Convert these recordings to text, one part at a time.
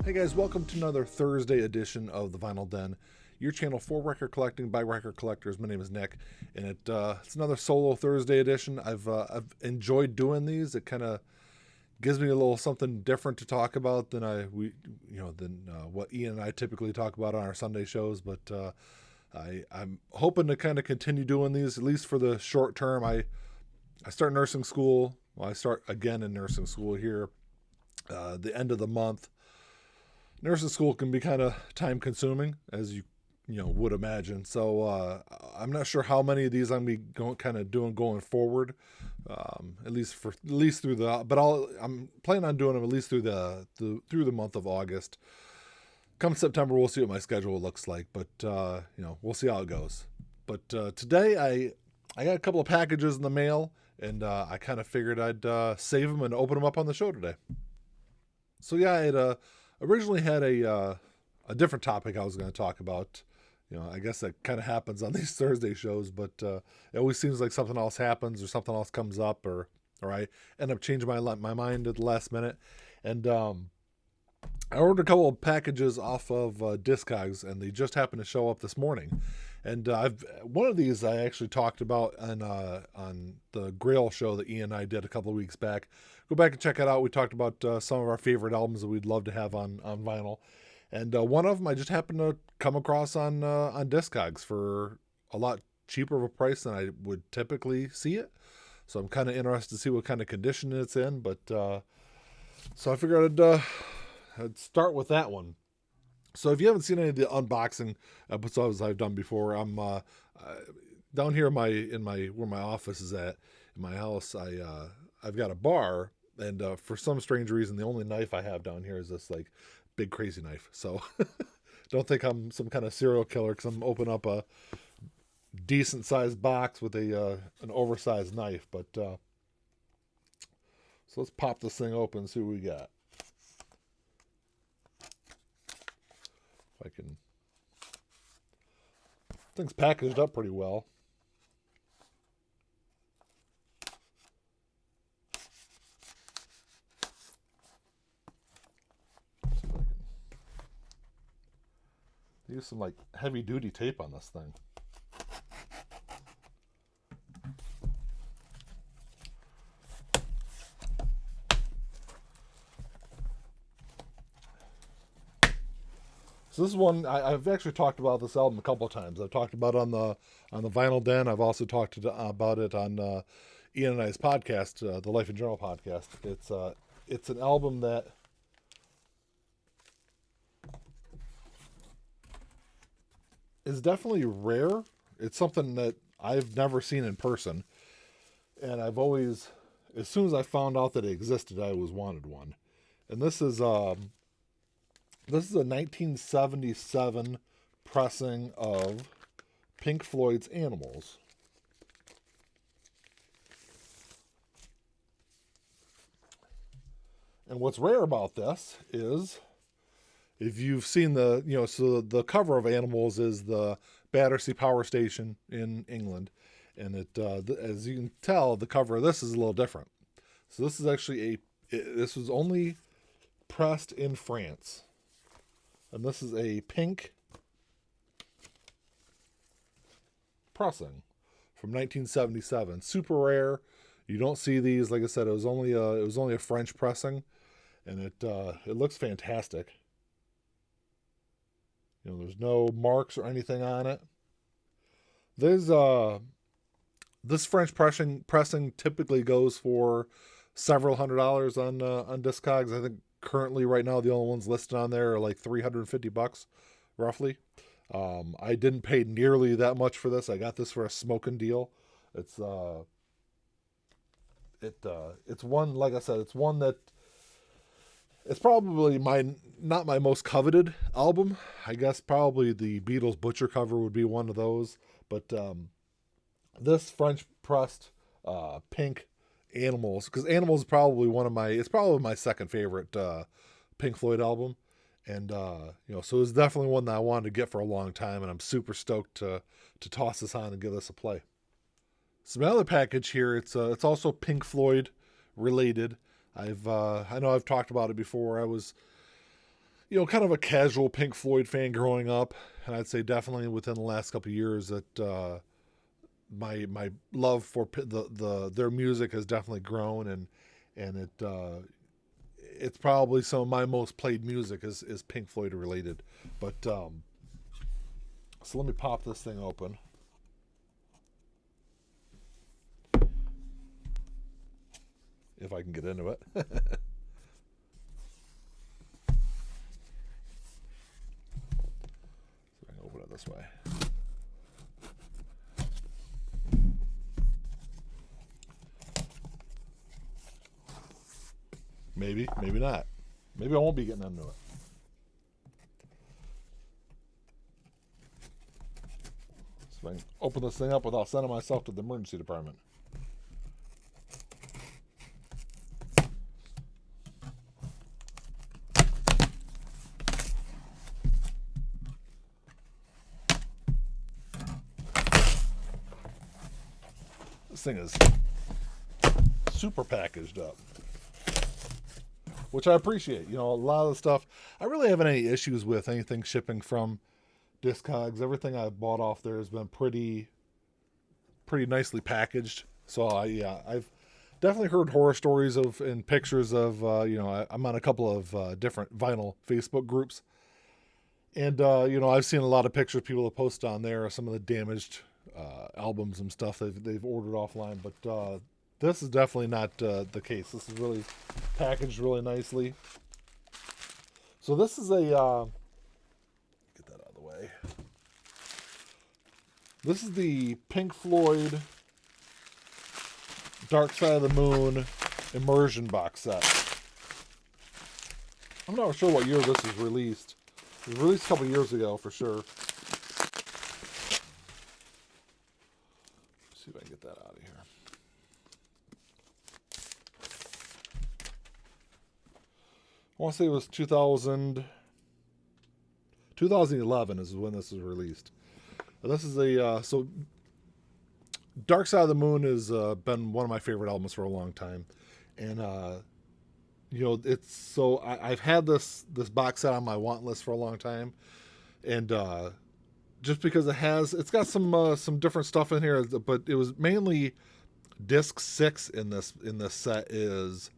Hey guys, welcome to another Thursday edition of the Vinyl Den, your channel for record collecting by record collectors. My name is Nick, and it's another solo Thursday edition. I've enjoyed doing these. It kind of gives me a little something different to talk about than what Ian and I typically talk about on our Sunday shows. But I'm hoping to kind of continue doing these at least for the short term. I start nursing school. Well, I start again in nursing school here the end of the month. Nursing school can be kind of time consuming, as you would imagine. So I'm not sure how many of these I'm going forward. At least through the, but I'm planning on doing them at least through the month of August. Come September, we'll see what my schedule looks like, but we'll see how it goes. But today I got a couple of packages in the mail, and I kind of figured I'd save them and open them up on the show today. So yeah, I had originally had a different topic I was going to talk about. I guess that kind of happens on these Thursday shows, but it always seems like something else happens or something else comes up, or I end up changing my mind at the last minute. And I ordered a couple of packages off of Discogs, and they just happened to show up this morning. And one of these I actually talked about on the Grail show that Ian and I did a couple of weeks back. Go back and check it out. We talked about some of our favorite albums that we'd love to have on vinyl. And one of them I just happened to come across on Discogs for a lot cheaper of a price than I would typically see it. So I'm kind of interested to see what kind of condition it's in. But so I figured I'd start with that one. So if you haven't seen any of the unboxing episodes I've done before, I'm down here in my where my office is at in my house. I've got a bar, and for some strange reason, the only knife I have down here is this like big crazy knife. So don't think I'm some kind of serial killer because I'm opening up a decent sized box with an oversized knife. But so let's pop this thing open and see what we got. If I can. Thing's packaged up pretty well. See if I can use some like heavy duty tape on this thing. So this is one I've actually talked about this album a couple of times. I've talked about it on the Vinyl Den. I've also talked about it on Ian and I's podcast, the Life in Journal podcast. It's an album that is definitely rare. It's something that I've never seen in person, and I've always, as soon as I found out that it existed, I always wanted one. And this is a 1977 pressing of Pink Floyd's Animals. And what's rare about this is, if you've seen so the cover of Animals is the Battersea Power Station in England. And as you can tell, the cover of this is a little different. So this is actually this was only pressed in France. And this is a pink pressing from 1977. Super rare. You don't see these. Like I said, it was only a French pressing, and it looks fantastic. There's no marks or anything on it. There's this French pressing typically goes for several $100s on Discogs. I think currently right now the only ones listed on there are like $350 roughly. I didn't pay nearly that much for this. I got this for a smoking deal. It's one, like I said, it's one that it's probably not my most coveted album. I guess probably the Beatles Butcher cover would be one of those, but this French pressed pink Animals, because Animals is probably my second favorite Pink Floyd album, and so it's definitely one that I wanted to get for a long time, and I'm super stoked to toss this on and give this a play. So my other package here, it's also Pink Floyd related. I know I've talked about it before. I was kind of a casual Pink Floyd fan growing up, and I'd say definitely within the last couple of years that my love for their music has definitely grown, and it's probably some of my most played music is Pink Floyd related. But so let me pop this thing open. If I can get into it. So I can open it this way. Maybe, maybe not. Maybe I won't be getting into it. So I can open this thing up without sending myself to the emergency department. This thing is super packaged up, which I appreciate. A lot of the stuff, I really haven't any issues with anything shipping from Discogs. Everything I've bought off there has been pretty nicely packaged. So I've definitely heard horror stories and pictures of, I'm on a couple of different vinyl Facebook groups. And, I've seen a lot of pictures people have posted on there, some of the damaged albums and stuff they've ordered offline. But this is definitely not the case. This is really packaged really nicely. So this is a... get that out of the way. This is the Pink Floyd Dark Side of the Moon Immersion box set. I'm not sure what year this was released. It was released a couple years ago for sure. Let's see if I can get that out of here. I want to say it was 2011 is when this was released. This is so Dark Side of the Moon has been one of my favorite albums for a long time, and it's so I've had this box set on my want list for a long time, and just because it's got some different stuff in here, but it was mainly disc 6 in this set is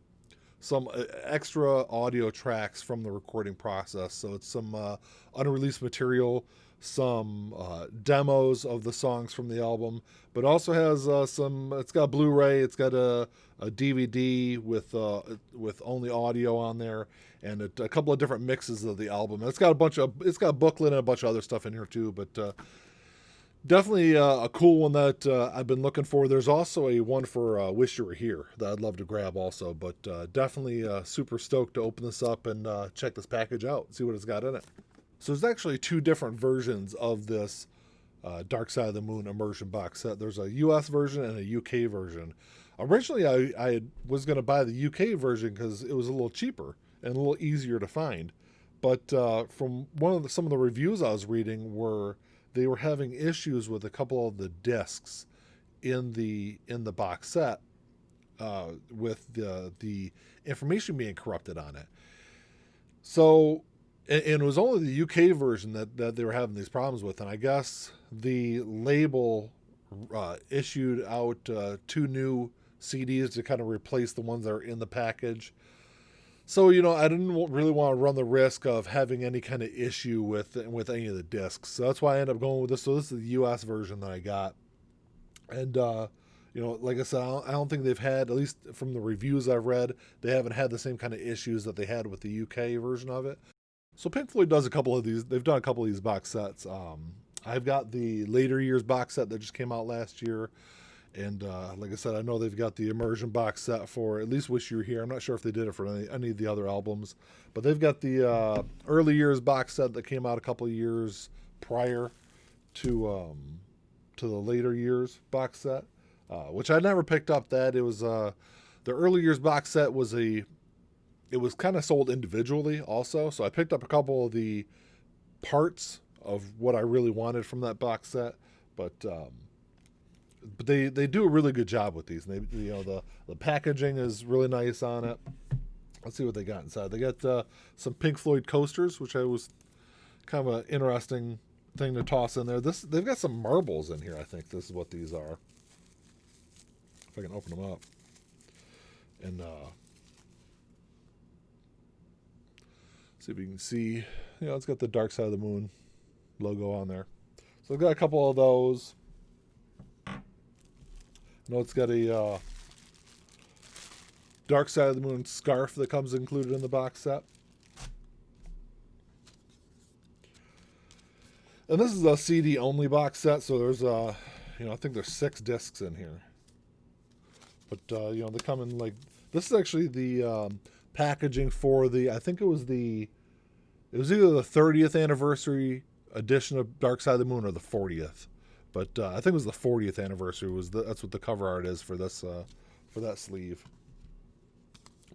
some extra audio tracks from the recording process. So it's some unreleased material, some demos of the songs from the album, but also has it's got Blu-ray, it's got a DVD with only audio on there, and a couple of different mixes of the album. And it's got a booklet and a bunch of other stuff in here too, but definitely a cool one that I've been looking for. There's also a one for Wish You Were Here that I'd love to grab also, but definitely super stoked to open this up and check this package out, see what it's got in it. So there's actually 2 different versions of this Dark Side of the Moon Immersion box set. There's a US version and a UK version. Originally, I was going to buy the UK version because it was a little cheaper and a little easier to find. But from some of the reviews I was reading they were having issues with a couple of the discs in the box set with the information being corrupted on it. So, and it was only the UK version that they were having these problems with. And I guess the label issued out 2 new CDs to kind of replace the ones that are in the package. So, I didn't really want to run the risk of having any kind of issue with any of the discs. So that's why I ended up going with this. So this is the US version that I got. And, like I said, I don't think they've had, at least from the reviews I've read, they haven't had the same kind of issues that they had with the UK version of it. So Pink Floyd does a couple of these. They've done a couple of these box sets. I've got the later years box set that just came out last year. And like I said, I know they've got the Immersion box set for at least Wish You Were Here. I'm not sure if they did it for any of the other albums. But they've got the early years box set that came out a couple of years prior to the later years box set, which I never picked up. That it was the early years box set was it was kind of sold individually also. So I picked up a couple of the parts of what I really wanted from that box set, but they do a really good job with these. And the packaging is really nice on it. Let's see what they got inside. They got some Pink Floyd coasters, which I was kind of an interesting thing to toss in there. They've got some marbles in here. I think this is what these are. If I can open them up, and see if you can see. You know, it's got the Dark Side of the Moon logo on there. So I've got a couple of those. I know it's got a Dark Side of the Moon scarf that comes included in the box set. And this is a CD only box set, so there's I think there's 6 discs in here. But they come in like, this is actually the packaging for I think it was either the 30th anniversary edition of Dark Side of the Moon or the 40th. But I think it was the 40th anniversary. That's what the cover art is for this for that sleeve.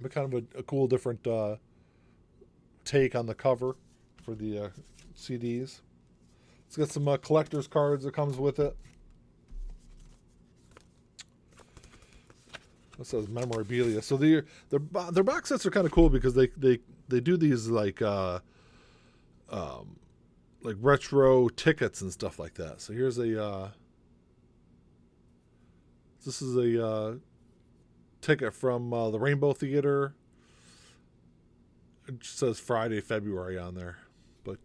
But kind of a cool different take on the cover for the CDs. It's got some collector's cards that comes with it. This says memorabilia. So their box sets are kind of cool because they do these like retro tickets and stuff like that. So here's this is a ticket from the Rainbow Theater. It just says Friday, February on there, but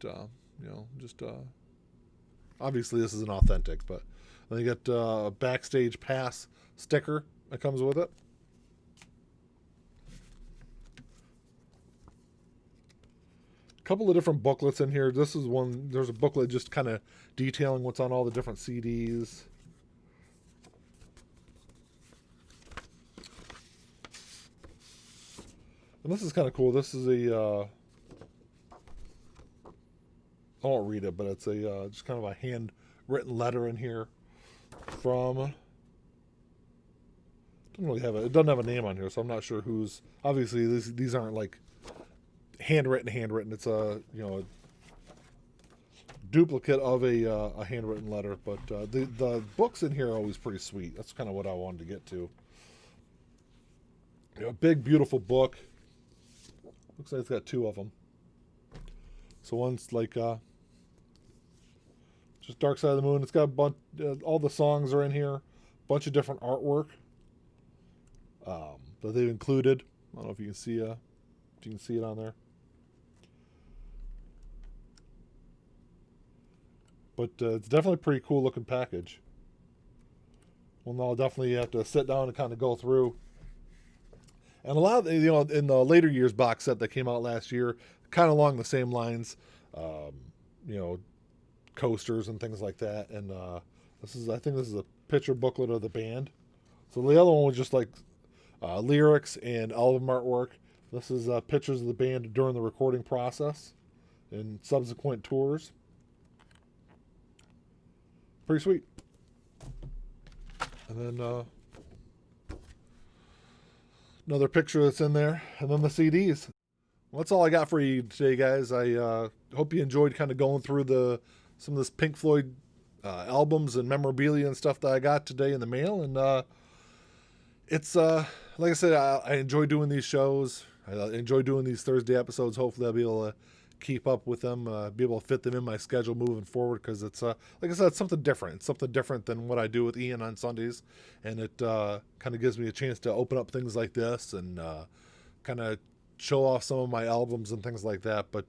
obviously this isn't authentic. But then you get a backstage pass sticker that comes with it. A couple of different booklets in here. This is one. There's a booklet just kind of detailing what's on all the different CDs. And this is kind of cool. This is I won't read it, but it's just kind of a handwritten letter in here from. Doesn't really have it doesn't have a name on here, so I'm not sure who's. Obviously, these aren't like handwritten. It's a duplicate of a handwritten letter, but the books in here are always pretty sweet. That's kind of what I wanted to get to. Big, beautiful book. Looks like it's got 2 of them. So one's like just Dark Side of the Moon. It's got a bunch. All the songs are in here. A bunch of different artwork that they've included. I don't know if you can see it on there. But it's definitely a pretty cool looking package. Well, now I'll definitely have to sit down and kind of go through. And a lot of, in the later years box set that came out last year, kind of along the same lines, coasters and things like that. And I think this is a picture booklet of the band. So the other one was just like lyrics and album artwork. This is pictures of the band during the recording process and subsequent tours. Pretty sweet. And then another picture that's in there, and then the CDs. Well, that's all I got for you today, guys. I hope you enjoyed kind of going through some of this Pink Floyd albums and memorabilia and stuff that I got today in the mail. And it's like I said, I enjoy doing these shows. I enjoy doing these Thursday episodes. Hopefully I'll be able to keep up with them, be able to fit them in my schedule moving forward, because it's like I said, it's something different. It's something different than what I do with Ian on Sundays, and it kind of gives me a chance to open up things like this and kind of show off some of my albums and things like that. But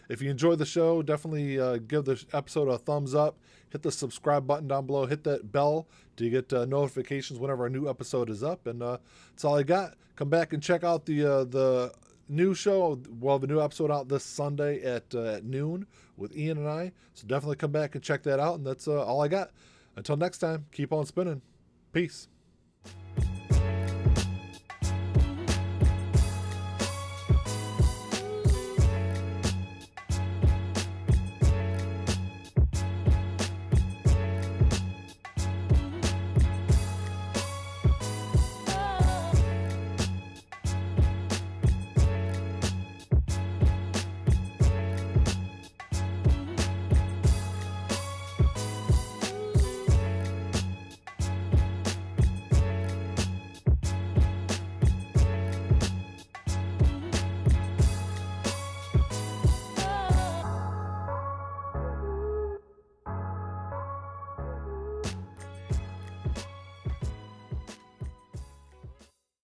if you enjoy the show, definitely give the episode a thumbs up, hit the subscribe button down below, hit that bell to get notifications whenever a new episode is up. And that's all I got. Come back and check out the new show. We'll have a new episode out this Sunday at noon with Ian and I. So definitely come back and check that out. And that's all I got. Until next time, keep on spinning. Peace.